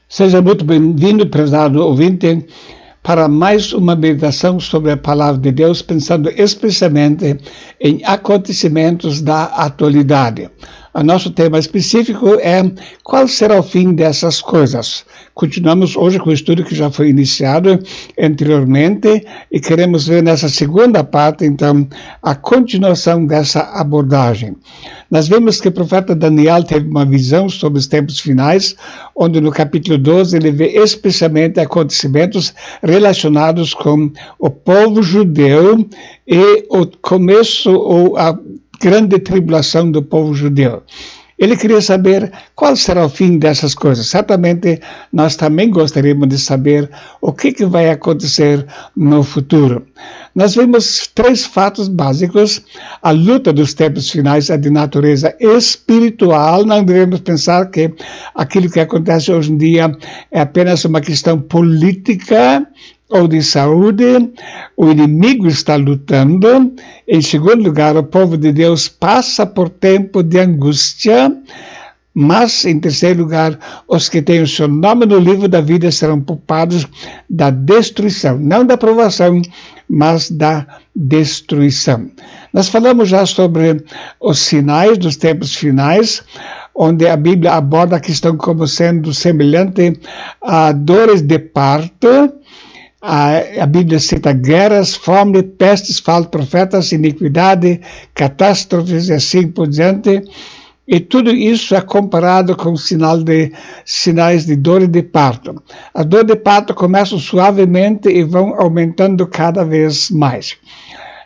Seja muito bem-vindo, prezado ouvinte, para mais uma meditação sobre a Palavra de Deus, pensando especialmente em acontecimentos da atualidade. O nosso tema específico é qual será o fim dessas coisas. Continuamos hoje com o estudo que já foi iniciado anteriormente e queremos ver nessa segunda parte, então, a continuação dessa abordagem. Nós vemos que o profeta Daniel teve uma visão sobre os tempos finais, onde no capítulo 12 ele vê especialmente acontecimentos relacionados com o povo judeu e o começo ou a grande tribulação do povo judeu. Ele queria saber qual será o fim dessas coisas. Certamente nós também gostaríamos de saber o que vai acontecer no futuro. Nós vimos três fatos básicos. A luta dos tempos finais é de natureza espiritual. Não devemos pensar que aquilo que acontece hoje em dia é apenas uma questão política ou de saúde. O inimigo está lutando. Em segundo lugar, o povo de Deus passa por tempo de angústia. Mas, em terceiro lugar, os que têm o seu nome no livro da vida serão poupados da destruição, não da aprovação, mas da destruição. Nós falamos já sobre os sinais dos tempos finais, onde a Bíblia aborda a questão como sendo semelhante a dores de parto. A Bíblia cita guerras, fome, pestes, falsos profetas, iniquidade, catástrofes e assim por diante. E tudo isso é comparado com sinais de dor de parto. As dores de parto começam suavemente e vão aumentando cada vez mais.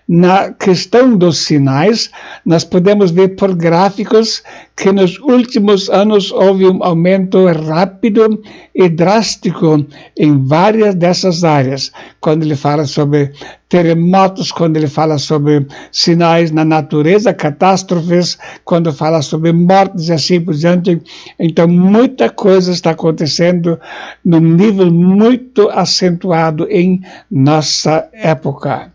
Na questão dos sinais, nós podemos ver por gráficos que nos últimos anos houve um aumento rápido e drástico em várias dessas áreas. Quando ele fala sobre terremotos, quando ele fala sobre sinais na natureza, catástrofes, quando fala sobre mortes e assim por diante. Então, muita coisa está acontecendo num nível muito acentuado em nossa época.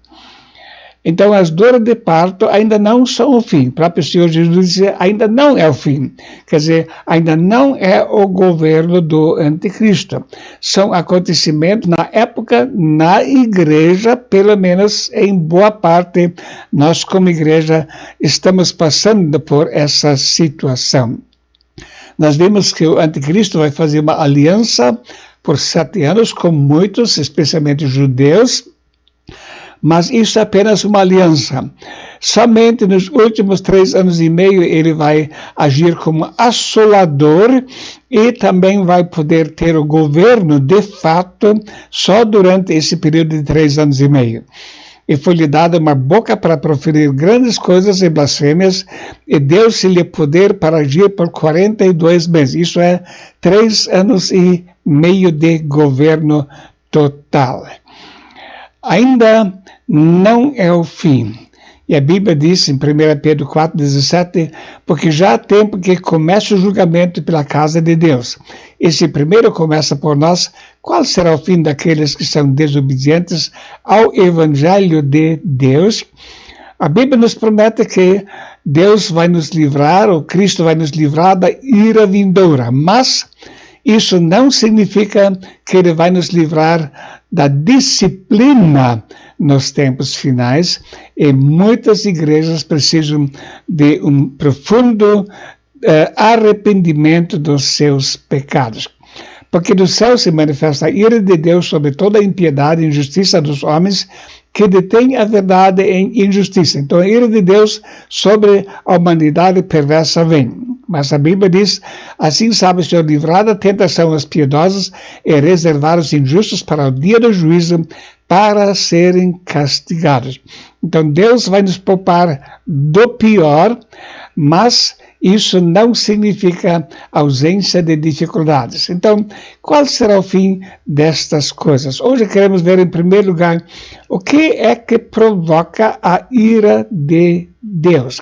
Então, as dores de parto ainda não são o fim. O próprio Senhor Jesus disse, ainda não é o fim. Quer dizer, ainda não é o governo do anticristo. São acontecimentos na época, na igreja, pelo menos em boa parte, nós como igreja estamos passando por essa situação. Nós vimos que o anticristo vai fazer uma aliança por 7 anos com muitos, especialmente judeus, mas isso é apenas uma aliança. Somente nos últimos 3 anos e meio ele vai agir como assolador e também vai poder ter o governo de fato só durante esse período de 3 anos e meio. E foi-lhe dada uma boca para proferir grandes coisas e blasfêmias, e deu-se-lhe poder para agir por 42 meses. Isso é 3 anos e meio de governo total. Ainda não é o fim. E a Bíblia diz em 1 Pedro 4,17, porque já há tempo que começa o julgamento pela casa de Deus. E se primeiro começa por nós, qual será o fim daqueles que são desobedientes ao Evangelho de Deus? A Bíblia nos promete que Deus vai nos livrar, ou Cristo vai nos livrar da ira vindoura, mas isso não significa que Ele vai nos livrar da disciplina nos tempos finais, e muitas igrejas precisam de um profundo arrependimento dos seus pecados. Porque do céu se manifesta a ira de Deus sobre toda a impiedade e injustiça dos homens que detêm a verdade em injustiça. Então a ira de Deus sobre a humanidade perversa vem. Mas a Bíblia diz, assim sabe o Senhor livrar da tentação os piedosos e reservar os injustos para o dia do juízo, para serem castigados. Então Deus vai nos poupar do pior, mas isso não significa ausência de dificuldades. Então, qual será o fim destas coisas? Hoje queremos ver, em primeiro lugar, o que é que provoca a ira de Deus.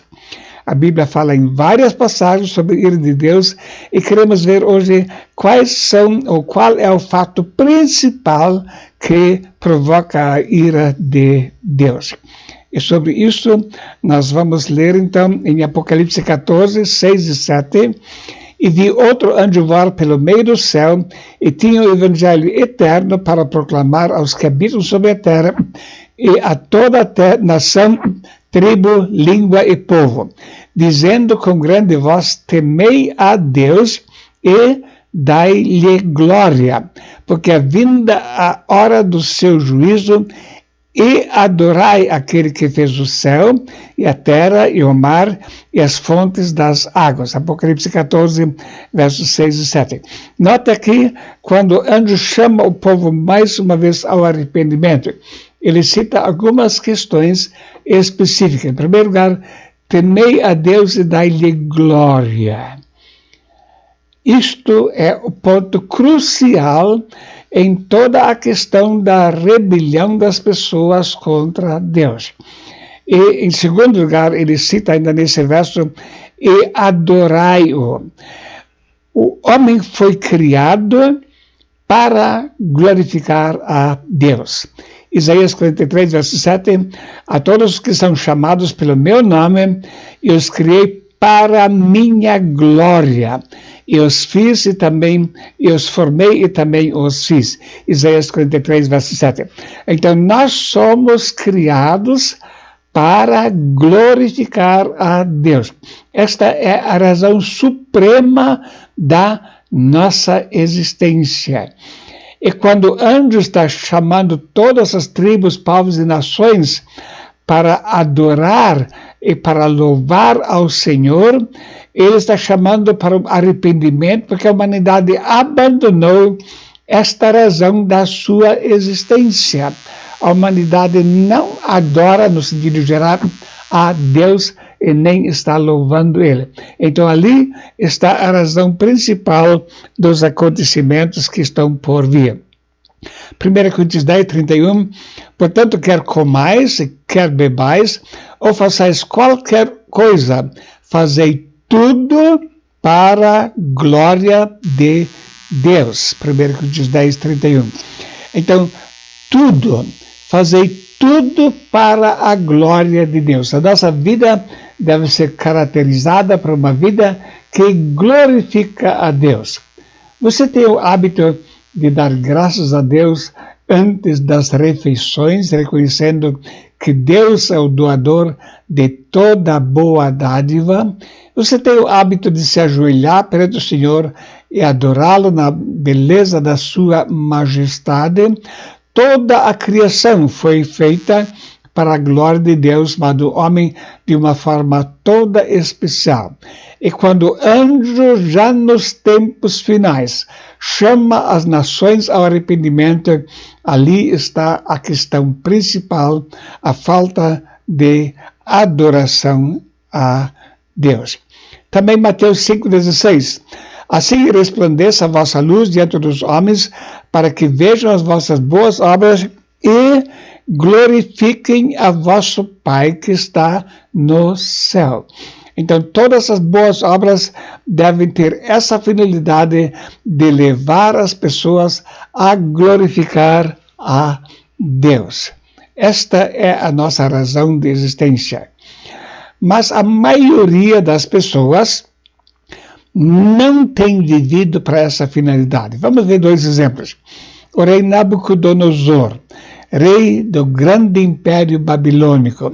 A Bíblia fala em várias passagens sobre a ira de Deus e queremos ver hoje quais são ou qual é o fato principal que provoca a ira de Deus. E sobre isso nós vamos ler então em Apocalipse 14, 6 e 7. E vi outro anjo voar pelo meio do céu, e tinha o evangelho eterno para proclamar aos que habitam sobre a terra, e a toda a nação, tribo, língua e povo, dizendo com grande voz: temei a Deus e dai-lhe glória, porque é vinda a hora do seu juízo, e adorai aquele que fez o céu, e a terra, e o mar, e as fontes das águas. Apocalipse 14, versos 6 e 7. Nota aqui, quando o anjo chama o povo mais uma vez ao arrependimento, ele cita algumas questões específicas. Em primeiro lugar, temei a Deus e dai-lhe glória. Isto é o ponto crucial em toda a questão da rebelião das pessoas contra Deus. E, em segundo lugar, ele cita ainda nesse verso, e adorai-o. O homem foi criado para glorificar a Deus. Isaías 43, verso 7, a todos os que são chamados pelo meu nome, eu os criei para a minha glória. E os fiz e os formei e também os fiz. Isaías 43, verso 7. Então, nós somos criados para glorificar a Deus. Esta é a razão suprema da nossa existência. E quando o anjo está chamando todas as tribos, povos e nações para adorar e para louvar ao Senhor, ele está chamando para o arrependimento, porque a humanidade abandonou esta razão da sua existência. A humanidade não adora, no sentido geral, a Deus e nem está louvando Ele. Então ali está a razão principal dos acontecimentos que estão por vir. 1 Coríntios 10, 31, portanto, quer comais, quer bebais, ou façais qualquer coisa, fazei tudo para a glória de Deus. 1 Coríntios 10, 31. Então, fazei tudo para a glória de Deus. A nossa vida deve ser caracterizada por uma vida que glorifica a Deus. Você tem o hábito de dar graças a Deus antes das refeições, reconhecendo que Deus é o doador de toda boa dádiva? Você tem o hábito de se ajoelhar perante o Senhor e adorá-lo na beleza da sua majestade? Toda a criação foi feita para a glória de Deus, mas do homem de uma forma toda especial. E quando o anjo, já nos tempos finais, chama as nações ao arrependimento, ali está a questão principal, a falta de adoração a Deus. Também Mateus 5,16. Assim resplandeça a vossa luz diante dos homens, para que vejam as vossas boas obras e glorifiquem a vosso Pai que está no céu. Então, todas as boas obras devem ter essa finalidade de levar as pessoas a glorificar a Deus. Esta é a nossa razão de existência. Mas a maioria das pessoas não tem vivido para essa finalidade. Vamos ver dois exemplos. O rei Nabucodonosor, rei do grande império babilônico.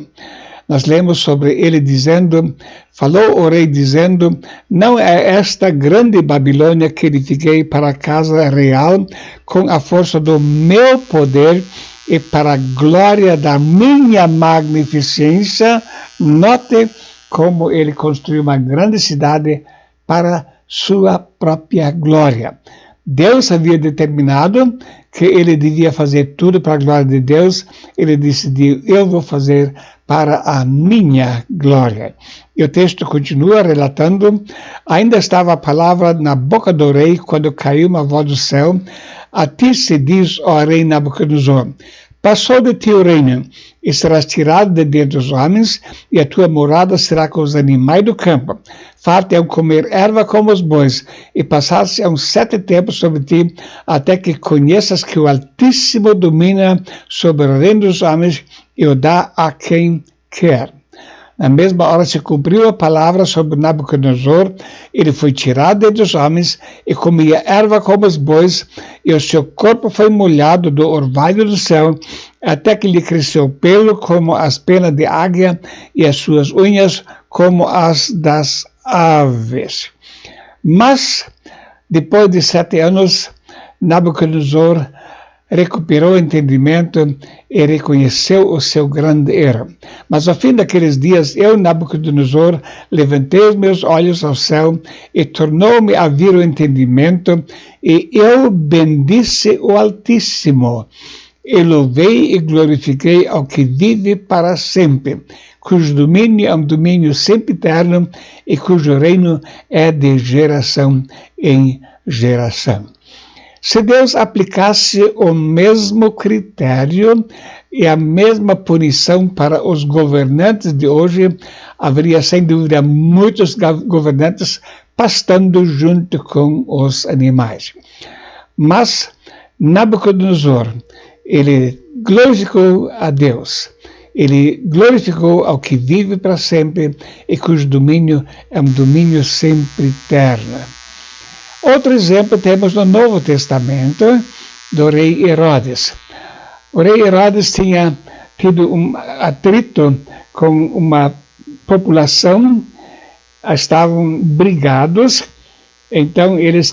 Nós lemos sobre ele dizendo, falou o rei dizendo, não é esta grande Babilônia que edifiquei para a casa real com a força do meu poder e para a glória da minha magnificência. Note como ele construiu uma grande cidade para sua própria glória. Deus havia determinado que ele devia fazer tudo para a glória de Deus. Ele decidiu, eu vou fazer para a minha glória. E o texto continua relatando, ainda estava a palavra na boca do rei, quando caiu uma voz do céu, a ti se diz, ó rei Nabucodonosor, passou de ti o reino, e serás tirado de dentro dos homens, e a tua morada será com os animais do campo. Far-te-ão comer erva como os bois, e passar-se-ão 7 tempos sobre ti, até que conheças que o Altíssimo domina sobre o reino dos homens, e o dá a quem quer. Na mesma hora se cumpriu a palavra sobre Nabucodonosor. Ele foi tirado dentre os homens e comia erva como os bois, e o seu corpo foi molhado do orvalho do céu, até que lhe cresceu pelo como as penas de águia e as suas unhas como as das aves. Mas, depois de 7 anos, Nabucodonosor recuperou o entendimento e reconheceu o seu grande erro. Mas ao fim daqueles dias, eu, Nabucodonosor, levantei os meus olhos ao céu e tornou-me a vir o entendimento, e eu bendisse o Altíssimo, e louvei e glorifiquei ao que vive para sempre, cujo domínio é um domínio sempre eterno e cujo reino é de geração em geração. Se Deus aplicasse o mesmo critério e a mesma punição para os governantes de hoje, haveria sem dúvida muitos governantes pastando junto com os animais. Mas Nabucodonosor, ele glorificou a Deus, ele glorificou ao que vive para sempre e cujo domínio é um domínio sempre eterno. Outro exemplo temos no Novo Testamento, do rei Herodes. O rei Herodes tinha tido um atrito com uma população, estavam brigados, então os fenícios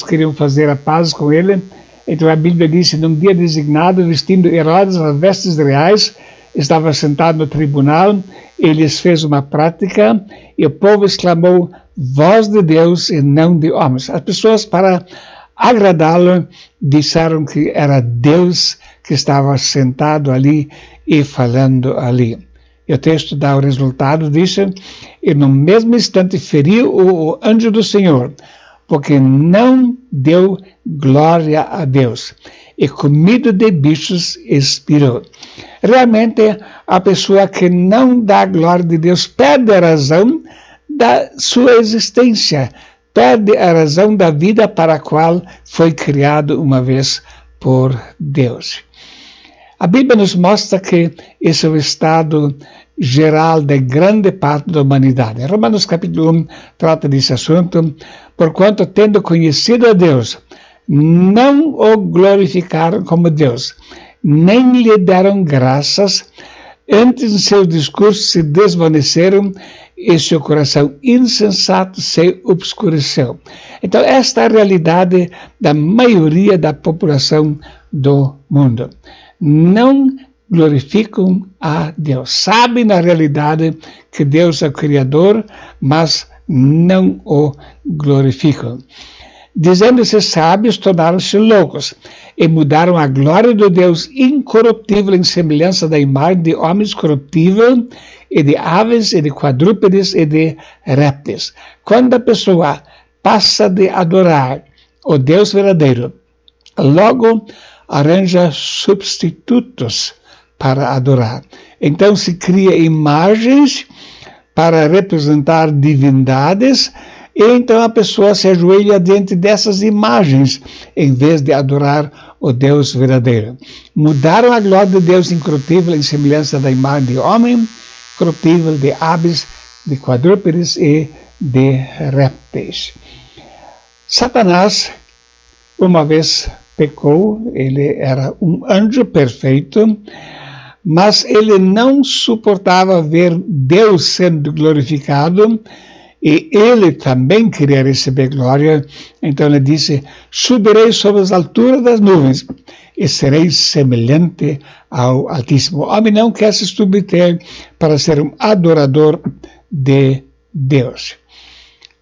queriam fazer a paz com ele. Então a Bíblia diz que num dia designado, vestindo Herodes as vestes reais, estava sentado no tribunal, ele fez uma prática e o povo exclamou: voz de Deus e não de homens. As pessoas, para agradá-lo, disseram que era Deus que estava sentado ali e falando ali. E o texto dá o resultado disso: e no mesmo instante feriu o anjo do Senhor, porque não deu glória a Deus, e comido de bichos expirou. Realmente, a pessoa que não dá glória de Deus perde a razão da sua existência, perde a razão da vida para a qual foi criado uma vez por Deus. A Bíblia nos mostra que esse é o estado geral de grande parte da humanidade. Romanos capítulo 1 trata desse assunto: porquanto, tendo conhecido a Deus, não o glorificaram como Deus, nem lhe deram graças, antes em seus discursos se desvaneceram e seu coração insensato se obscureceu. Então, esta é a realidade da maioria da população do mundo. Não glorificam a Deus. Sabem na realidade que Deus é o Criador, mas não o glorificam. Dizendo-se sábios, tornaram-se loucos e mudaram a glória do Deus incorruptível em semelhança da imagem de homens corruptível e de aves e de quadrúpedes e de répteis. Quando a pessoa passa de adorar o Deus verdadeiro, logo arranja substitutos para adorar. Então se cria imagens para representar divindades, e então a pessoa se ajoelha diante dessas imagens, em vez de adorar o Deus verdadeiro. Mudaram a glória de Deus incorruptível em semelhança da imagem de homem, corruptível, de aves, de quadrúpedes e de répteis. Satanás, uma vez pecou, ele era um anjo perfeito, mas ele não suportava ver Deus sendo glorificado, e ele também queria receber glória. Então ele disse: subirei sobre as alturas das nuvens e serei semelhante ao Altíssimo. O homem não quer se submeter para ser um adorador de Deus.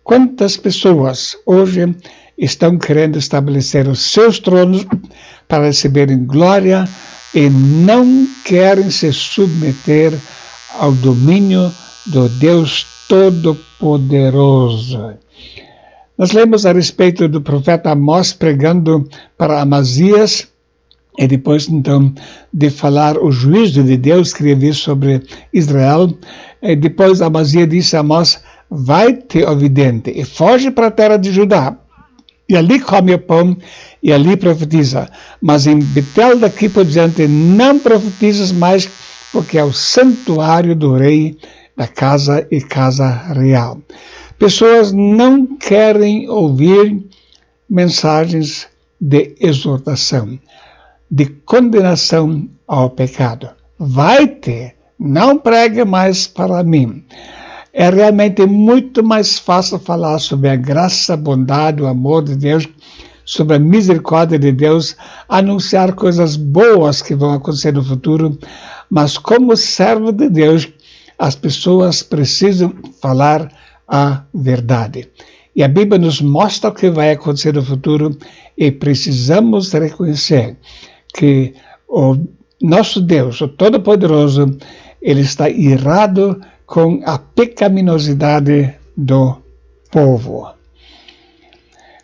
Quantas pessoas hoje estão querendo estabelecer os seus tronos para receberem glória e não querem se submeter ao domínio do Deus Todo-Poderoso. Nós lemos a respeito do profeta Amós pregando para Amazias, e depois então de falar o juízo de Deus que ia vir sobre Israel. E depois Amazias disse a Amós: vai-te, ó vidente, e foge para a terra de Judá, e ali come o pão, e ali profetiza. Mas em Betel daqui por diante não profetizas mais, porque é o santuário do rei da casa e casa real. Pessoas não querem ouvir mensagens de exortação, de condenação ao pecado. Vai ter, não pregue mais para mim. É realmente muito mais fácil falar sobre a graça, a bondade, o amor de Deus, sobre a misericórdia de Deus, anunciar coisas boas que vão acontecer no futuro, mas como servo de Deus, as pessoas precisam falar a verdade. E a Bíblia nos mostra o que vai acontecer no futuro e precisamos reconhecer que o nosso Deus, o Todo-Poderoso, ele está irado com a pecaminosidade do povo.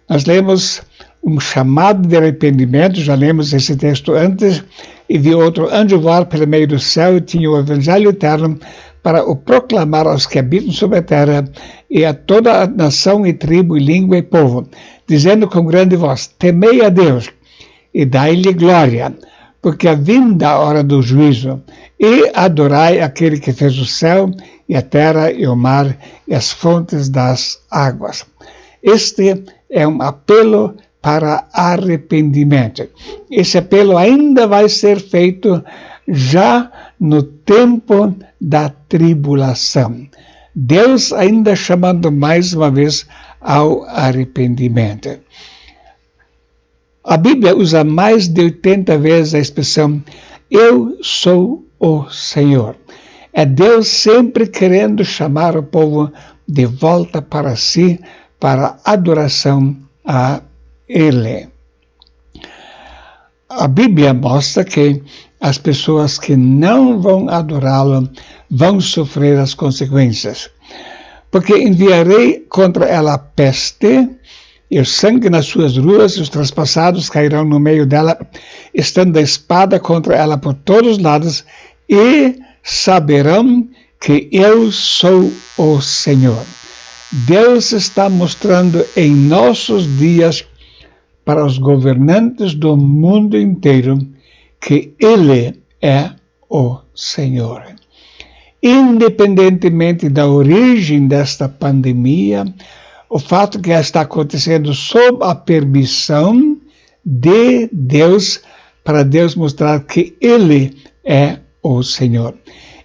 Nós lemos um chamado de arrependimento, já lemos esse texto antes, e vi outro anjo voar pelo meio do céu e tinha o evangelho eterno para o proclamar aos que habitam sobre a terra e a toda a nação e tribo e língua e povo, dizendo com grande voz: temei a Deus e dai-lhe glória, porque a vinda a hora do juízo, e adorai aquele que fez o céu e a terra e o mar e as fontes das águas. Este é um apelo para arrependimento. Esse apelo ainda vai ser feito já no tempo da tribulação. Deus ainda chamando mais uma vez ao arrependimento. A Bíblia usa mais de 80 vezes a expressão eu sou o Senhor. É Deus sempre querendo chamar o povo de volta para si, para adoração a Ele. A Bíblia mostra que as pessoas que não vão adorá-lo vão sofrer as consequências. Porque enviarei contra ela a peste, e o sangue nas suas ruas, e os traspassados cairão no meio dela, estando a espada contra ela por todos os lados, e saberão que eu sou o Senhor. Deus está mostrando em nossos dias para os governantes do mundo inteiro que Ele é o Senhor. Independentemente da origem desta pandemia, o fato que ela está acontecendo sob a permissão de Deus, para Deus mostrar que Ele é o Senhor.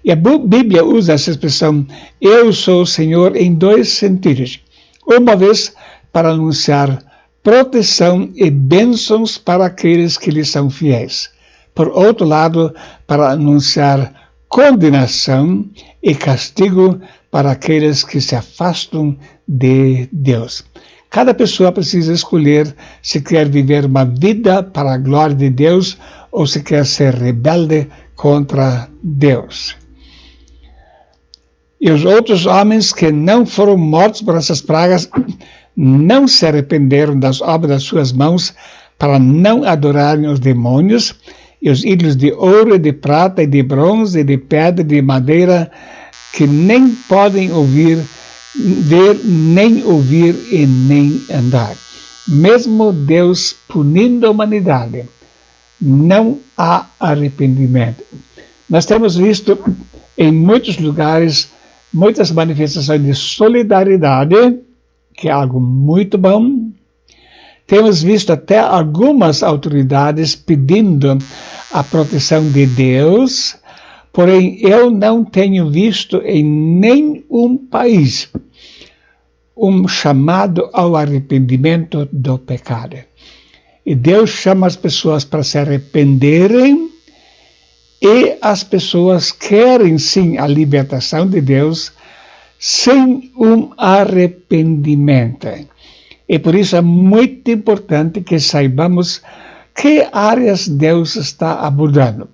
E a Bíblia usa essa expressão, eu sou o Senhor, em dois sentidos. Uma vez para anunciar proteção e bênçãos para aqueles que lhe são fiéis. Por outro lado, para anunciar condenação e castigo para aqueles que se afastam de Deus. Cada pessoa precisa escolher se quer viver uma vida para a glória de Deus ou se quer ser rebelde contra Deus. E os outros homens que não foram mortos por essas pragas não se arrependeram das obras das suas mãos para não adorarem os demônios e os ídolos de ouro, de prata, e de bronze, e de pedra, e de madeira, que nem podem ver, nem ouvir e nem andar. Mesmo Deus punindo a humanidade, não há arrependimento. Nós temos visto em muitos lugares muitas manifestações de solidariedade, que é algo muito bom. Temos visto até algumas autoridades pedindo a proteção de Deus, porém eu não tenho visto em nenhum país um chamado ao arrependimento do pecado. E Deus chama as pessoas para se arrependerem, e as pessoas querem sim a libertação de Deus sem um arrependimento. E por isso é muito importante que saibamos que áreas Deus está abordando.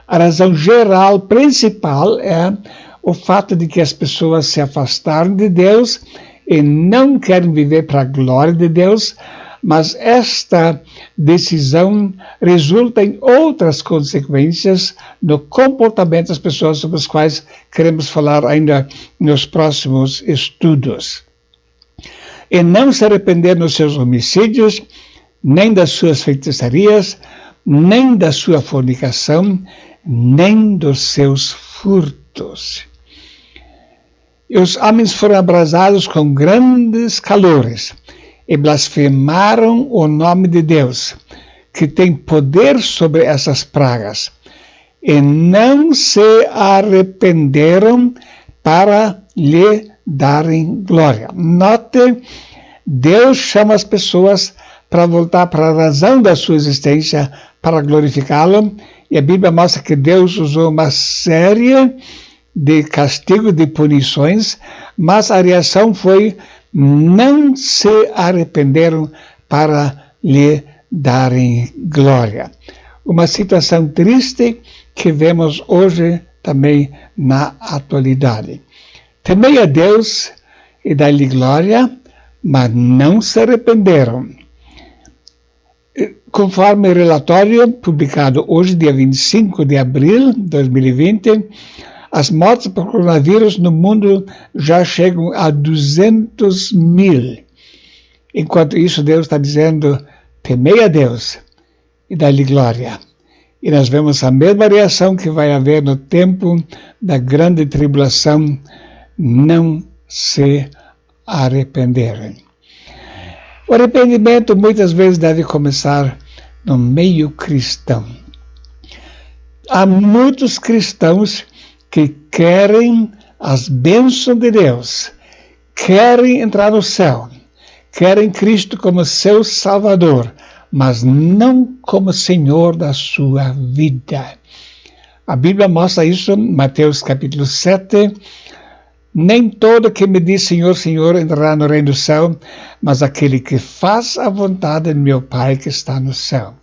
A razão geral, principal, é o fato de que as pessoas se afastaram de Deus e não querem viver para a glória de Deus, mas esta decisão resulta em outras consequências no comportamento das pessoas sobre as quais queremos falar ainda nos próximos estudos. E não se arrepender dos seus homicídios, nem das suas feitiçarias, nem da sua fornicação, nem dos seus furtos. E os homens foram abrasados com grandes calores e blasfemaram o nome de Deus, que tem poder sobre essas pragas, e não se arrependeram para lhe darem glória. Note, Deus chama as pessoas para voltar para a razão da sua existência, para glorificá-lo, e a Bíblia mostra que Deus usou uma série de castigos, de punições, mas a reação foi: não se arrependeram para lhe darem glória. Uma situação triste que vemos hoje também na atualidade. Temei a Deus e dai-lhe glória, mas não se arrependeram. Conforme o relatório publicado hoje, dia 25 de abril de 2020, as mortes por coronavírus no mundo já chegam a 200 mil. Enquanto isso, Deus está dizendo: temei a Deus e dai-lhe glória. E nós vemos a mesma reação que vai haver no tempo da grande tribulação: não se arrependerem. O arrependimento muitas vezes deve começar no meio cristão. Há muitos cristãos que querem as bênçãos de Deus, querem entrar no céu, querem Cristo como seu Salvador, mas não como Senhor da sua vida. A Bíblia mostra isso em Mateus capítulo 7. Nem todo que me diz Senhor, Senhor entrará no reino do céu, mas aquele que faz a vontade de meu Pai que está no céu.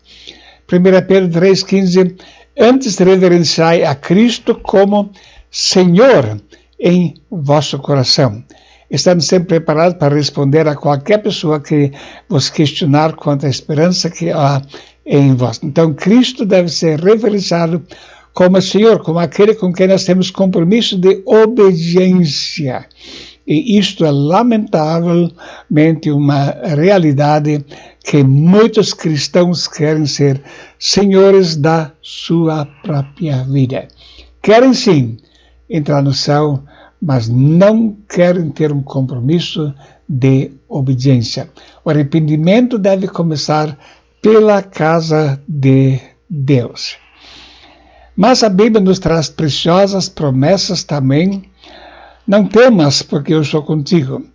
1 Pedro 3,15. Antes reverenciai a Cristo como Senhor em vosso coração, estando sempre preparados para responder a qualquer pessoa que vos questionar quanto à esperança que há em vós. Então, Cristo deve ser reverenciado como Senhor, como aquele com quem nós temos compromisso de obediência. E isto é lamentavelmente uma realidade que muitos cristãos querem ser senhores da sua própria vida. Querem sim entrar no céu, mas não querem ter um compromisso de obediência. O arrependimento deve começar pela casa de Deus. Mas a Bíblia nos traz preciosas promessas também. Não temas, porque eu sou contigo.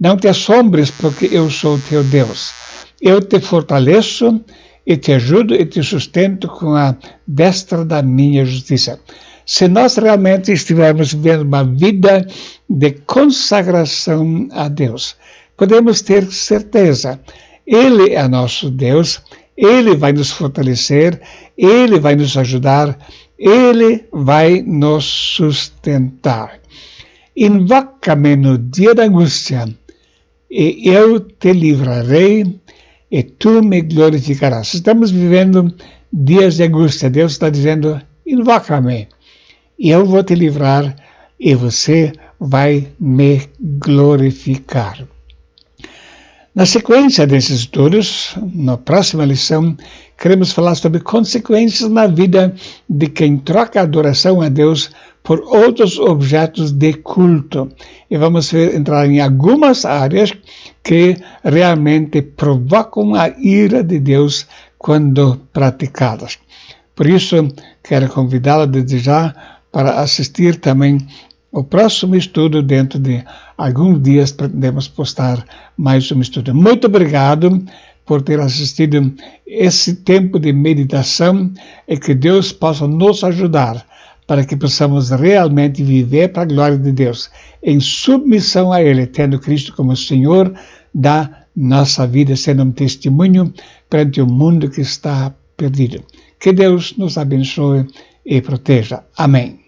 Não te assombres, porque eu sou teu Deus. Eu te fortaleço e te ajudo e te sustento com a destra da minha justiça. Se nós realmente estivermos vivendo uma vida de consagração a Deus, podemos ter certeza, Ele é nosso Deus, Ele vai nos fortalecer, Ele vai nos ajudar, Ele vai nos sustentar. Invoca-me no dia da angústia, e eu te livrarei, e tu me glorificarás. Estamos vivendo dias de angústia. Deus está dizendo: invoca-me, e eu vou te livrar, e você vai me glorificar. Na sequência desses estudos, na próxima lição, queremos falar sobre consequências na vida de quem troca a adoração a Deus por outros objetos de culto. E vamos entrar em algumas áreas que realmente provocam a ira de Deus quando praticadas. Por isso, quero convidá-la desde já para assistir também o próximo estudo. Dentro de alguns dias pretendemos postar mais um estudo. Muito obrigado por ter assistido esse tempo de meditação e que Deus possa nos ajudar para que possamos realmente viver para a glória de Deus, em submissão a Ele, tendo Cristo como Senhor da nossa vida, sendo um testemunho perante o mundo que está perdido. Que Deus nos abençoe e proteja. Amém.